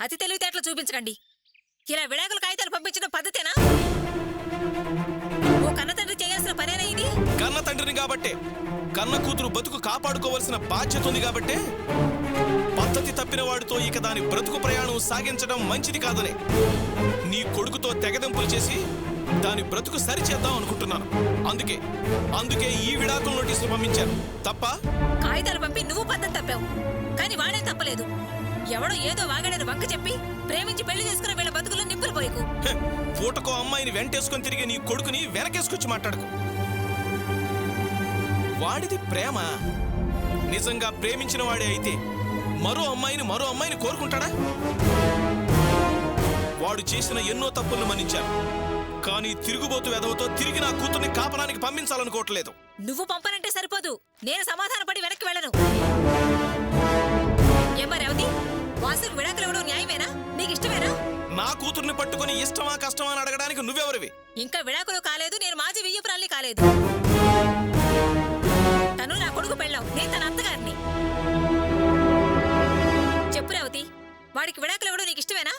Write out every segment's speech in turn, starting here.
అతి తెలివితేటలు చూపించకండి. ఇలా విడాకుల కాగితాలు పంపించడం పద్ధతేనా? ఓ కన్న తండ్రి చేయాల్సిన పనేనా ఇది? కన్న తండ్రిని కాబట్టే, కన్న కూతురు బతుకు కాపాడుకోవలసిన బాధ్యత ఉంది కాబట్టే పద్ధతి తప్పిన వాడితో ఇక దాని బ్రతుకు ప్రయాణం సాగించడం మంచిది కాదనే నీ కొడుకుతో తెగదెంపులు చేసి దాని బ్రతుకు సరిచేద్దాం అనుకుంటున్నాను. అందుకే ఈ విడాకుల నోటీసులు పంపించాను. తప్ప? కాగితాలు పంపి నువ్వు పద్ధతి తప్పావు, కానీ వాడే తప్పలేదు. ఎవడో ఏదో వాగాడని వంక చెప్పి ప్రేమించి పెళ్లి చేసుకున్న వీళ్ళ బతుకులు నిప్పులు పోయకు. పూటకో అమ్మాయిని వెంటేసుకొని తిరిగి నీ కొడుకుని వెనకేసుకొచ్చి మాట్లాడుకు. వాడిది ప్రేమ. నిజంగా ప్రేమించిన వాడే అయితే మరో అమ్మాయిని కోరుకుంటాడా? వాడు చేసిన ఎన్నో తప్పులను మన్నించాను, కానీ తిరుగుబోతు వెధవతో తిరిగి నా కూతుర్ని కాపరానికి పంపించాలనుకోవట్లేదు. నువ్వు పంపనంటే సరిపోదు, నేను సమాధాన పడి వెనక్కి వెళ్ళను. ఏమా రేవతి, వాసుకు విడాకులు ఇవ్వడం న్యాయమేనా? నీకు ఇష్టమేనా? నా కూతుర్ని పట్టుకుని ఇష్టమా కష్టమా అని అడగడానికి నువ్వెవరివి? ఇంకా విడాకులు కాలేదు, నేను మాజీ వియ్యపురాల్ని కాలేదు. తను నా కొడుకు పెళ్ళావు, నేను తన అత్తగారిని. చెప్పు రేవతి, వాడికి విడాకులు ఇవ్వడం నీకు ఇష్టమేనా?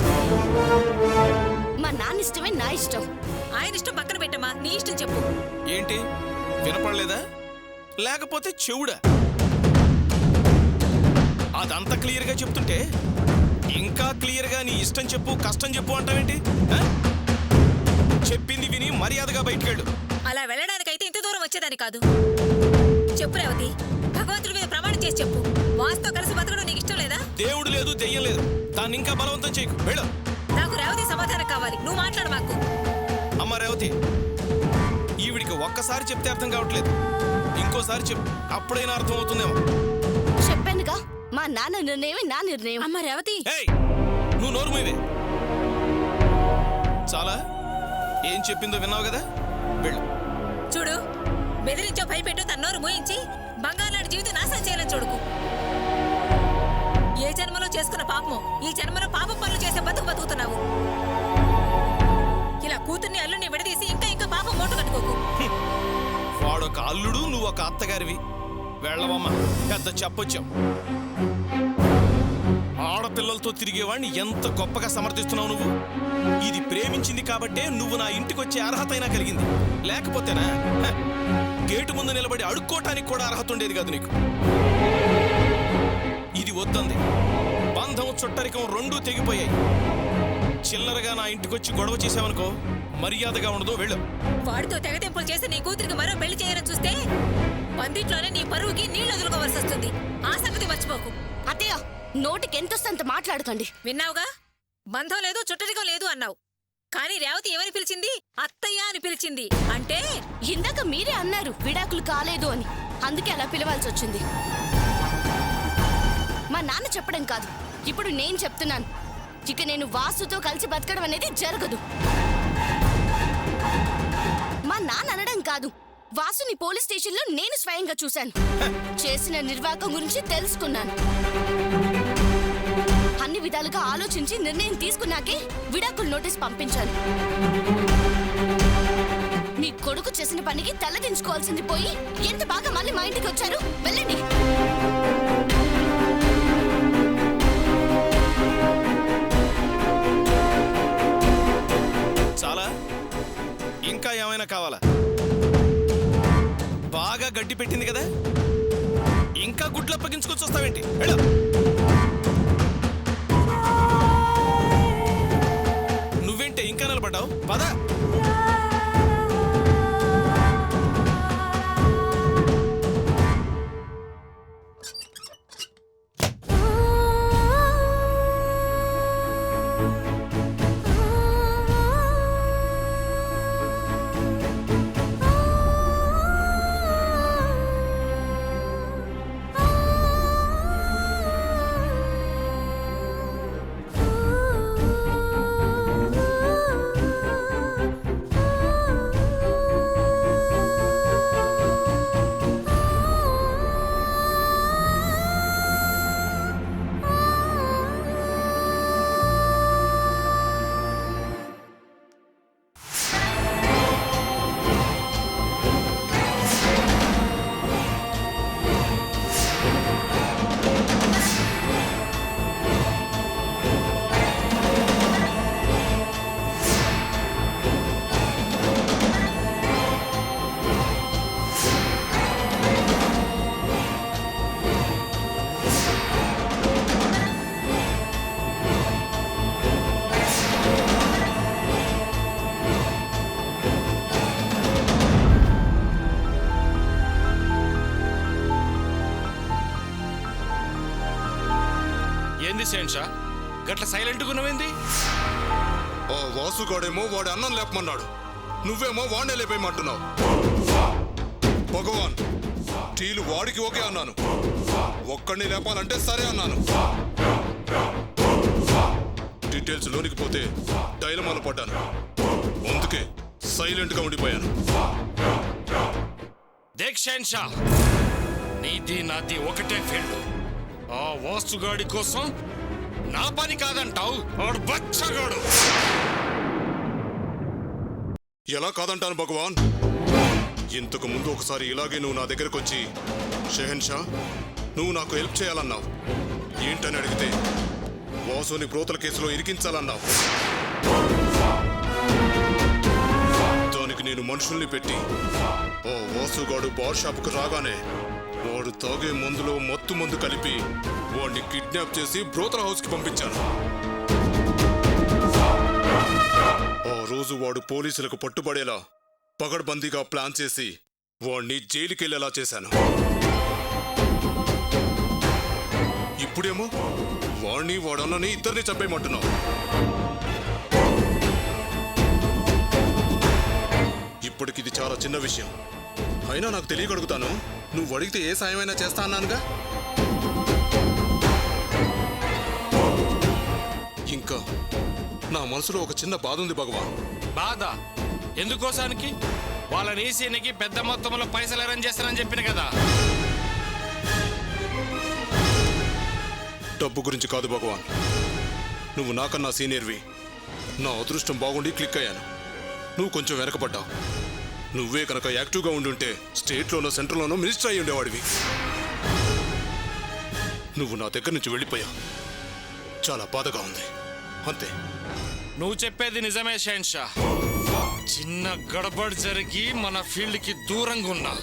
మా నాన్న ఇష్టమే నా ఇష్టం. ఆయన ఇష్టం పక్కన పెట్టమ్మా, నీ ఇష్టం చెప్పు. ఏంటి వినపడలేదా? లేకపోతే చెవుడా? అదంతా క్లియర్ గా చెప్తుంటే ఇంకా క్లియర్ గా నీ ఇష్టం చెప్పు కష్టం చెప్పు అంటావేంటి? చెప్పింది విని మర్యాదగా బయటకెళ్ళు. అలా వెళ్ళడానికైతే ఇంత దూరం వచ్చేదాని కాదు. చెప్పు రేవతి, భగవంతుడి మీద ప్రమాణం చేసి చెప్పు, వాసుతో కలిసి బతకడం నీకు ఇష్టం లేదా? దేవుడు లేదు, దెయ్యం లేదు, దాన్ని ఇంకా బలవంతం చేయకు. వెళ్ళు. నాకు రేవతి సమాధానం కావాలి, నువ్వు మాట్లాడు మాకు. అమ్మ రేవతి, ఈవిడికి ఒక్కసారి చెప్తే అర్థం కావట్లేదు, ఇంకోసారి చెప్పు, అప్పుడైనా అర్థం అవుతుందేమో. చెప్పానుగా, మా నాన్న నిర్ణయమే నా నిర్ణయం. అమ్మ రేవతి, నువ్వు నోరు మూయవే. చాలా ఏం చెప్పిందో విన్నావు కదా, వెళ్ళు. చూడు, బెదిరించో భయపెట్టో తన నోరు మూయించి బంగారు జీవితం నాశనం చేయాలని చూడుకు. ఏ జన్మలో చేసుకున్న పాపమో ఈ జన్మలో పాపం పనులు చేసే బతుకుతున్నావు. ఇలా కూతుర్ని అల్లుని విడదీసి ఇంకా పాపం మూట కట్టుకోకు. వాడొక అల్లుడు, నువ్వు ఒక అత్తగారివి. వెళ్ళవమ్మా, పెద్ద చెప్పొచ్చావు. ఆడపిల్లలతో తిరిగేవాడిని ఎంత గొప్పగా సమర్థిస్తున్నావు నువ్వు. ఇది ప్రేమించింది కాబట్టే నువ్వు నా ఇంటికొచ్చే అర్హత అయినా కలిగింది, లేకపోతేనా గేటు ముందు నిలబడి అడుక్కోటానికి కూడా అర్హత ఉండేది కాదు నీకు. ఇది వద్దంది. బంధం చుట్టరికం రెండూ తెగిపోయాయి. చిల్లరగా నా ఇంటికొచ్చి గొడవ చేసావనుకో మర్యాదగా ఉండదు, వెళ్ళు. వాడితో తెగదెంపులు చేసి నీ కూతురికి మరో పెళ్లి చేయాలని చూస్తే పందిట్లోనే నీ పరువుకి నీళ్లు వదులుకోవాల్సి వస్తుంది. ఆ సంగతి మర్చిపోకు. అత్తయ్య, నోటికి ఎంతొస్తంత మాట్లాడకండి. విన్నావుగా, బంధం లేదు చుట్టరికం లేదు అన్నావు, కానీ రేవతి ఏమని పిలిచింది? అత్తయ్య అని పిలిచింది. అంటే ఇందాక మీరే అన్నారు విడాకులు కాలేదు అని, అందుకే అలా పిలవాల్సి వచ్చింది. మా నాన్న చెప్పడం కాదు, ఇప్పుడు నేను చెప్తున్నాను. ఇక నేను వాసుతో కలిసి బతకడం అనేది జరగదు. మా నాన్న అనడం కాదు, వాసుని పోలీస్ స్టేషన్లో నేను స్వయంగా చూశాను. చేసిన నిర్వాకం గురించి తెలుసుకున్నాను. అన్ని విధాలుగా ఆలోచించి నిర్ణయం తీసుకున్నాకే విడాకుల నోటీస్ పంపించాను. మీ కొడుకు చేసిన పనికి తలదించుకోవాల్సింది పోయి ఎంత బాగా మళ్ళీ మా ఇంటికి వచ్చారు. వెళ్ళండి. చాలా ఇంకా ఏమైనా కావాలా? బాగా గడ్డి పెట్టింది కదా, ఇంకా గుడ్లు అప్పగించుకొచ్చి వస్తావేంటి? వెళ్ళు. నువ్వేంటే ఇంకా నిలబడ్డావు? పద. ఏంది శేన్షా గట్ల సైలెంట్ గున్నవింది? ఆ వాసుగాడేమో వాడి అన్నం లేపమన్నాడు, నువ్వేమో వాడినే లేపేయమంటున్నావు. భగవాన్, టీలు వాడికి ఓకే అన్నాను, ఒక్కడిని లేపాలంటే సరే అన్నాను. డీటెయిల్స్ లోనికి పోతే డైలమాలో పడ్డాను, అందుకే సైలెంట్ గా ఉండిపోయాను. దేఖ్ శేన్షా, నీది నాది ఒకటే ఫీల్డ్. ఆ వాస్తుగాడి కోసం నా పని కాదంటావు? ఆడు బచ్చగాడు. ఎలా కాదంటాను భగవాన్? ఇంతకు ముందు ఒకసారి ఇలాగే నువ్వు నా దగ్గరకు వచ్చి, షెహన్షా నువ్వు నాకు హెల్ప్ చేయాలన్నావు. ఏంటని అడిగితే వాసుని బ్రోతల కేసులో ఇరికించాలన్నావు. దానికి నేను మనుషుల్ని పెట్టి ఓ వాసుగాడు బార్ షాప్కు రాగానే వాడు తాగే మందులో మత్తు మందు కలిపి వాడిని కిడ్నాప్ చేసి బ్రోతల హౌస్కి పంపించాను. ఆ రోజు వాడు పోలీసులకు పట్టుబడేలా పగడ్బందీగా ప్లాన్ చేసి వాణ్ణి జైలుకెళ్లేలా చేశాను. ఇప్పుడేమో వాణ్ణి వాడన్నని ఇద్దరిని చంపేయమంటున్నావు. ఇప్పటికిది చాలా చిన్న విషయం అయినా నాకు తెలియగలుగుతాను. నువ్వు అడిగితే ఏ సాయమైనా చేస్తా అన్నానుగా. ఇంకా నా మనసులో ఒక చిన్న బాధ ఉంది భగవాన్. బాధ ఎందుకోసానికి? వాళ్ళని ఈసీనికి పెద్ద మొత్తంలో పైసలు అరేంజ్ చేస్తానని చెప్పిన కదా. డబ్బు గురించి కాదు భగవాన్, నువ్వు నాకన్నా సీనియర్వి. నా అదృష్టం బాగుండి క్లిక్ అయ్యాను, నువ్వు కొంచెం వెనకపడ్డావు. నువ్వే కనుక యాక్టివ్గా ఉండుంటే స్టేట్లోనో సెంట్రల్లోనో మినిస్టర్ అయి ఉండేవాడివి. నువ్వు నా దగ్గర నుంచి వెళ్ళిపోయావు, చాలా బాధగా ఉంది. అంతే. నువ్వు చెప్పేది నిజమే షెన్షా. చిన్న గడబడి జరిగి మన ఫీల్డ్ కి దూరంగా ఉన్నా,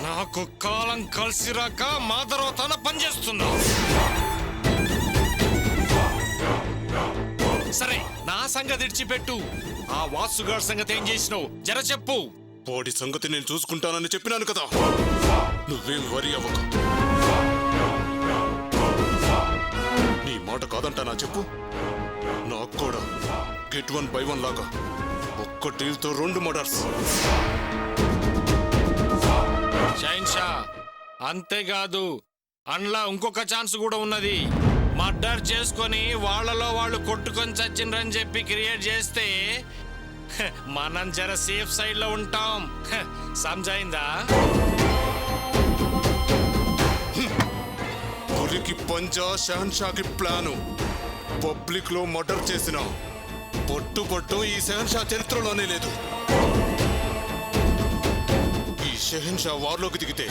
నాకు కాలం కలిసి రాక మా తర్వాత పనిచేస్తున్నా. సరే, నా సంగతి ఇడిచిపెట్టు. ఆ వాసుగాడి సంగతి ఏం చేసినావు జర చెప్పు. వాడి సంగతి నేను చూసుకుంటానని చెప్పినాను కదా, నువ్వేం వరి అవ్వకు. నీ మాట కాదంటానా చెప్పు? నాకు కూడా గెట్ 1 బై 1 లాగా ఒక్క డీల్తో 2 మర్డర్స్. షైన్షా, అంతేకాదు అందులో ఇంకొక ఛాన్స్ కూడా ఉన్నది. మర్డర్ చేసుకొని వాళ్ళలో వాళ్ళు కొట్టుకొని చచ్చిండ్రని చెప్పి క్రియేట్ చేస్తే మనం జర సేఫ్ సైడ్ లో ఉంటాం. సమజైందా? పులికి పంజా షహన్షాకి ప్లాను. పబ్లిక్ లో మర్డర్ చేసిన పట్టు ఈ షహన్షా చరిత్రలోనే లేదు. ఈ షహన్షా వార్లోకి దిగితే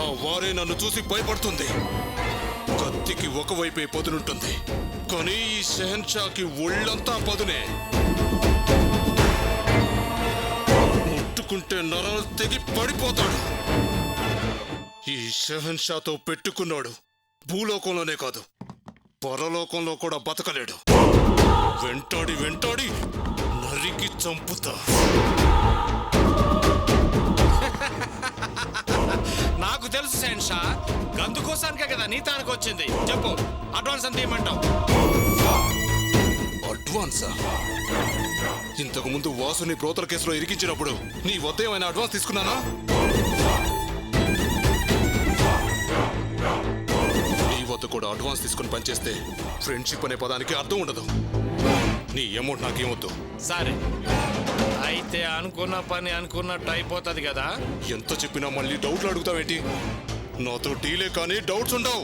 ఆ వారే నన్ను చూసి భయపడుతుంది. కత్తికి ఒకవైపే పదునుంటుంది, కానీ ఈ షహన్షాకి ఒళ్ళంతా పదునే. ముట్టుకుంటే నరాలు తెగి పడిపోతాడు. ఈ షహన్షాతో పెట్టుకున్నాడు భూలోకంలోనే కాదు పరలోకంలో కూడా బతకలేడు. వెంటాడి నరికి చంపుతా. నాకు తెలుసు షైన్షా, గందుకోసానికే కదా నీ తానికి వచ్చింది. చెప్పు, అడ్వాన్స్ ఎంత ఇవ్వమంటావు? అడ్వాన్సా? ఇంతకు ముందు వాసుని బ్రోతల కేసులో ఇరికించినప్పుడు నీ వద్ద ఏమైనా అడ్వాన్స్ తీసుకున్నానా? నీ వద్ద కూడా అడ్వాన్స్ తీసుకుని పనిచేస్తే ఫ్రెండ్షిప్ అనే పదానికి అర్థం ఉండదు. నీ అమౌంట్ నాకేమొద్దు. సరే, అయితే అనుకున్న పని అనుకున్నట్టు అయిపోతుంది కదా. ఎంత చెప్పినా మళ్ళీ డౌట్లు అడుగుతావేంటి? నాతో డీలే కానీ డౌట్స్ ఉండవు.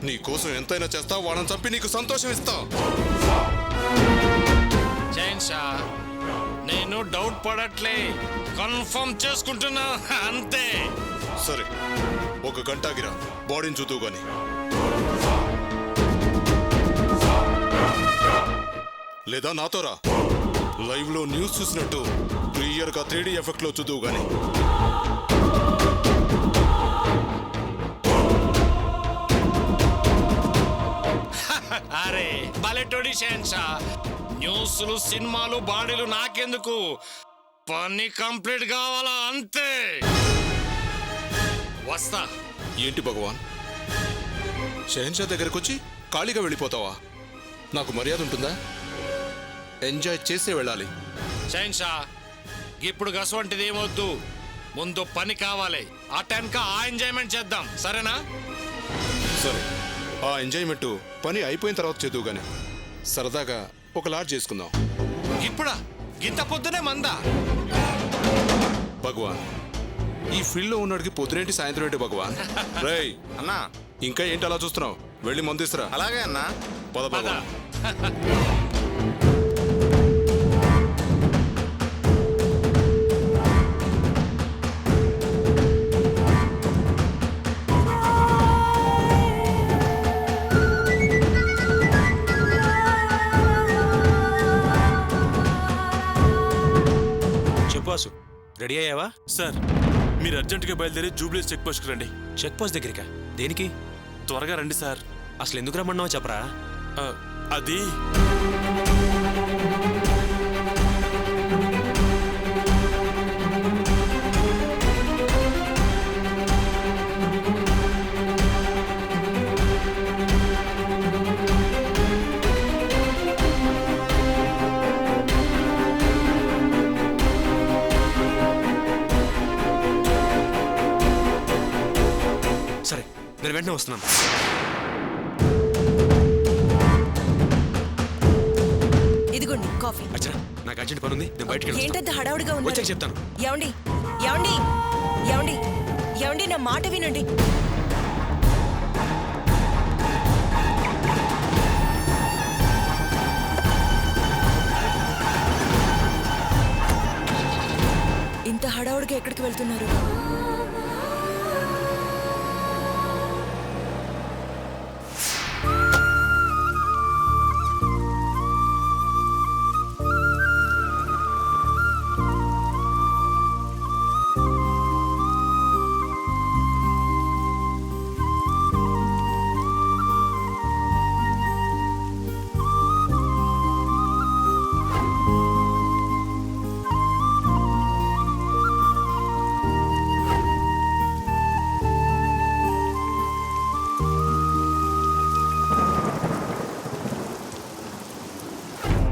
నీ కోసం ఎంతైనా చేస్తా, వాళ్ళని చంపి నీకు సంతోషం ఇస్తా. షైన్షా, నేను డౌట్ పడట్లే, కన్ఫర్మ్ చేసుకుంటున్నా అంతే. సరే, 1 గంటగిరా బాడీని చూద్దు గాని. లేదా నాతో రా, లైవ్ లో న్యూస్ చూసినట్టు క్లియర్ గా 3D ఎఫెక్ట్ లో చూద్దు గాని. అరే బలెటోడి షెన్షా, న్యూస్లు సినిమాలు బాడీలు నాకెందుకు, పని కంప్లీట్ కావాలా అంతే. వస్తా. ఏంటి భగవాన్, షహన్షా దగ్గరకు వచ్చి ఖాళీగా వెళ్ళిపోతావా? నాకు మర్యాద ఉంటుందా? ఎంజాయ్ చేసే వెళ్ళాలి. షైన్షా, ఇప్పుడు గసవంటిది ఏమొద్దు, ముందు పని కావాలి. ఆ టైంకా ఆ ఎంజాయ్మెంట్ చేద్దాం, సరేనా? సరే, ఆ ఎంజాయ్మెంట్ పని అయిపోయిన తర్వాత చేద్దువు గాని సరదాగా ఒక లాట్ చేసుకుందాం. ఇప్పుడా? ఇంత పొద్దునే మందా? భగవాన్, ఈ ఫీల్డ్లో ఉన్నడికి పొద్దునేంటి సాయంత్రం ఏంటి భగవాన్? రేయ్ అన్నా, ఇంకా ఏంటి అలా చూస్తున్నావు? వెళ్ళి మందిస్తురా. అలాగే అన్నా. పద పద. భగవాన్. చెప్పాసు, రెడీ అయ్యావా? సార్, మీరు అర్జెంటుగా బయలుదేరి జూబ్లీస్ చెక్ పోస్ట్కి రండి. చెక్ పోస్ట్ దగ్గరికా? దేనికి? త్వరగా రండి సార్. అసలు ఎందుకు రమ్మన్నావో చెప్పరా? ఆ, అది సరే, నేను వెంటనే వస్తున్నాను. ఇదిగోండి కాఫీ. అచ్చా, నాకు అర్జెంట్ పని ఉంది, నేను బయటికి వెళ్ళొస్తాను. ఏంటంత హడావుడిగా ఉంది? వచ్చాక చెప్తాను. ఏమండి ఏమండి ఏమండి ఏమండి, నా మాట వినండి. ఇంత హడావుడిగా ఎక్కడికి వెళ్తున్నారు?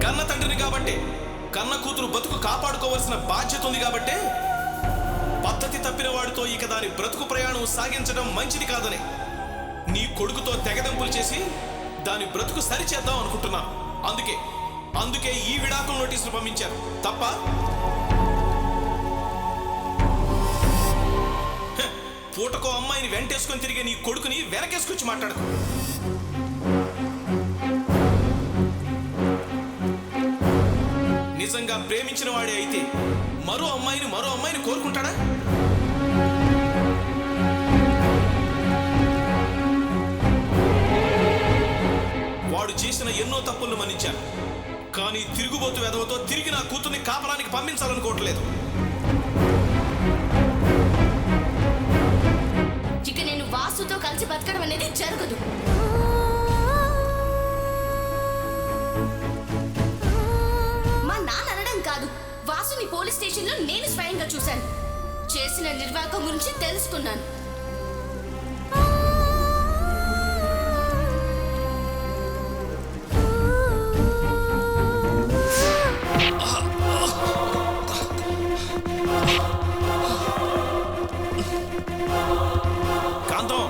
కన్న తండ్రిని కాబట్టి, కన్న కూతురు బతుకు కాపాడుకోవాల్సిన బాధ్యత ఉంది కాబట్టి, పద్ధతి తప్పిన వాడితో ఇక దాని బ్రతుకు ప్రయాణం సాగించడం మంచిది కాదని నీ కొడుకుతో తెగదెంపులు చేసి దాని బ్రతుకు సరిచేద్దాం అనుకుంటున్నాను. అందుకే ఈ విడాకుల నోటీసులు పంపించారు తప్ప. పూటకో అమ్మాయిని వెంటేసుకొని తిరిగే నీ కొడుకుని వెనకేసుకొచ్చి మాట్లాడకు. నిజంగా ప్రేమించిన వాడే అయితే మరో అమ్మాయిని కోరుకుంటాడా? వాడు చేసిన ఎన్నో తప్పులను మన్నించాను, కానీ తిరుగుబోతు వెధవతో తిరిగి నా కూతుర్ని కాపలానికి పంపించాలనుకోవట్లేదు. ఇక నేను వాసుతో కలిసి బతకడం అనేది జరగదు. మా నాన్న అనడం కాదు, వాసుని పోలీస్ స్టేషన్లో నేను స్వయంగా చూశాను. చేసిన నిర్వాహకం గురించి తెలుసుకున్నాను. కాంతం,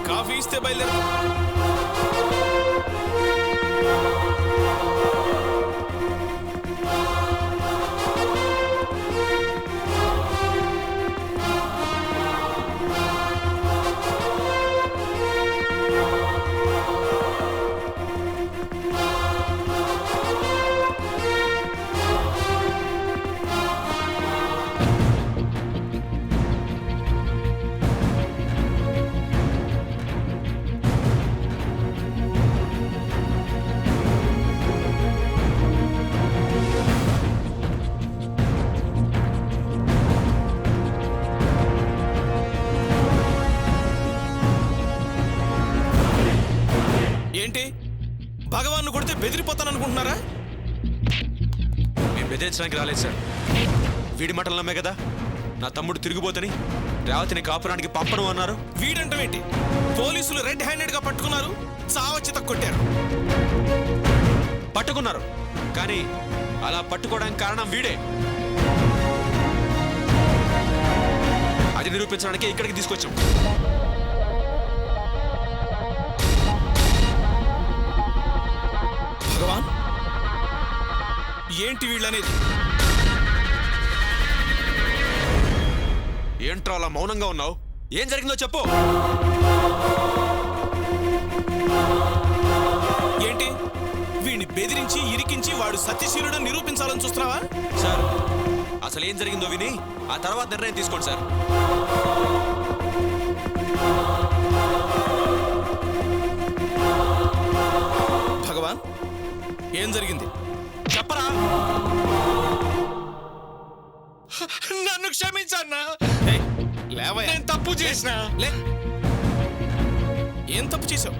కాఫీ ఇస్తే బయలుదేరు. ఏంటి, భగవాన్ కొడితే బెదిరిపోతాననుకుంటున్నారా? మేము బెదిరించడానికి రాలేదు సార్, వీడి మాటలు నమ్మే కదా నా తమ్ముడు తిరిగిపోతని రేవతిని కాపురానికి పంపడం అన్నారు. వీడంటమేంటి? పోలీసులు రెడ్ హ్యాండెడ్ గా పట్టుకున్నారు, చావచ్చిత కొట్టారు. పట్టుకున్నారు, కానీ అలా పట్టుకోవడానికి కారణం వీడే. అది నిరూపించడానికి ఇక్కడికి తీసుకొచ్చాం. భగవాన్, ఏంటి వీళ్ళనేది? ఏంట్రా అలా మౌనంగా ఉన్నావు? ఏం జరిగిందో చెప్పు. ఏంటి వీడిని బెదిరించి ఇరికించి వాడు సత్యశీలుడు నిరూపించాలని చూస్తున్నావా? సార్, అసలు ఏం జరిగిందో విని ఆ తర్వాత నిర్ణయం తీసుకోండి సార్. భగవాన్, ఏం జరిగింది చెప్పరా. నన్ను క్షమించన్నా, ఏయ్, లేవయ్యా. నేను తప్పు చేసిన. లే. ఏం తప్పు చేశావు?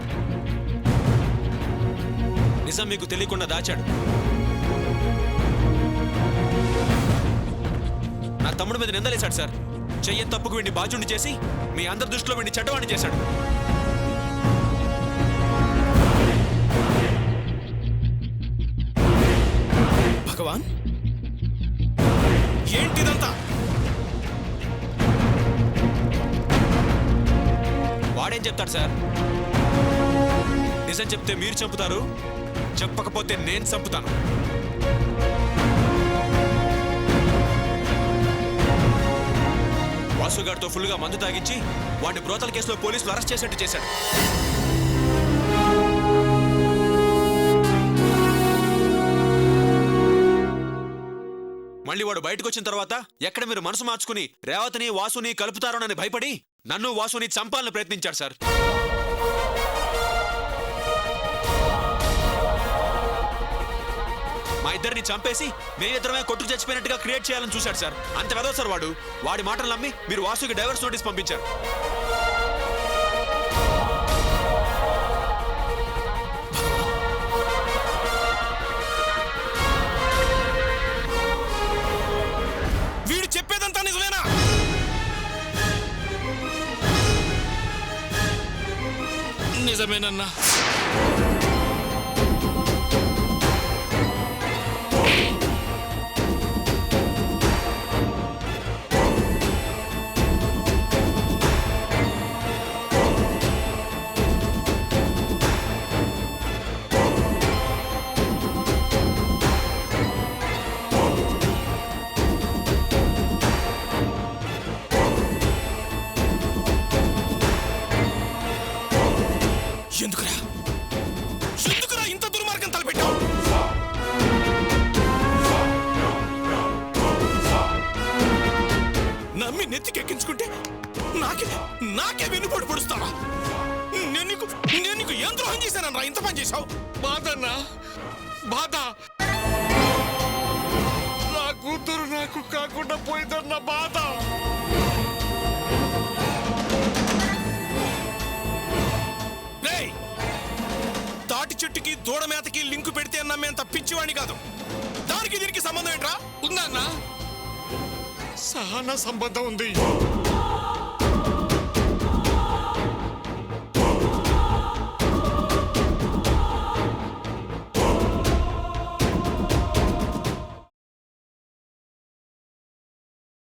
నిజం మీకు తెలియకుండా దాచాడు. నా తమ్ముడి మీద నిందలేశాడు సార్. చెయ్యని తప్పుకు వీడిని బాధ్యుడిని చేసి మీ అందరి దృష్టిలో వీడిని చెడ్డవాడిని చేశాడు. భగవాన్, ఏంటిదంతా? వాడేం చెప్తాడు సార్? నిజం చెప్తే మీరు చంపుతారు, చెప్పకపోతే నేను చంపుతాను. వాసుగాడితో ఫుల్గా మందు తాగించి వాడిని బ్రోతల కేసులో పోలీసులు అరెస్ట్ చేసేట్టు చేశాడు. మళ్ళీ వాడు బయటకు వచ్చిన తర్వాత ఎక్కడ మీరు మనసు మార్చుకుని రేవతిని వాసుని కలుపుతారోనని భయపడి నన్ను వాసుని చంపాలని ప్రయత్నించాడు సార్. మా ఇద్దరిని చంపేసి మేమిద్దరమే కొట్టుకు చచ్చిపోయినట్టుగా క్రియేట్ చేయాలని చూశాడు సార్. అంత వెదవ సార్ వాడు. వాడి మాటలు నమ్మి మీరు వాసుకి డైవర్స్ నోటీస్ పంపించారు. వీడు చెప్పేదంతా నిజమేనా? నిజమేనన్నా. ఎందుకురా ఎందుకురా ఇంత దుర్మార్గం తలపెట్టావు? నమ్మి నెత్తికెక్కించుకుంటే నాకే వెన్నుపోటు పొడుస్తావా? నేను నీకు ఏం ద్రోహం చేశానన్నా ఇంత పని చేశావు? బాధన్నా, బాధ. నా కూతురు నాకు కాకుండా పోయిందన్న బాధ. రేయ్, తాటి చెట్టుకి దూడ మేతకి లింకు పెడితే నమ్మేంత పిచ్చివాణి కాదు. దానికి దీనికి సంబంధం ఏంట్రా? ఉందన్నా, సహన సంబంధం ఉంది.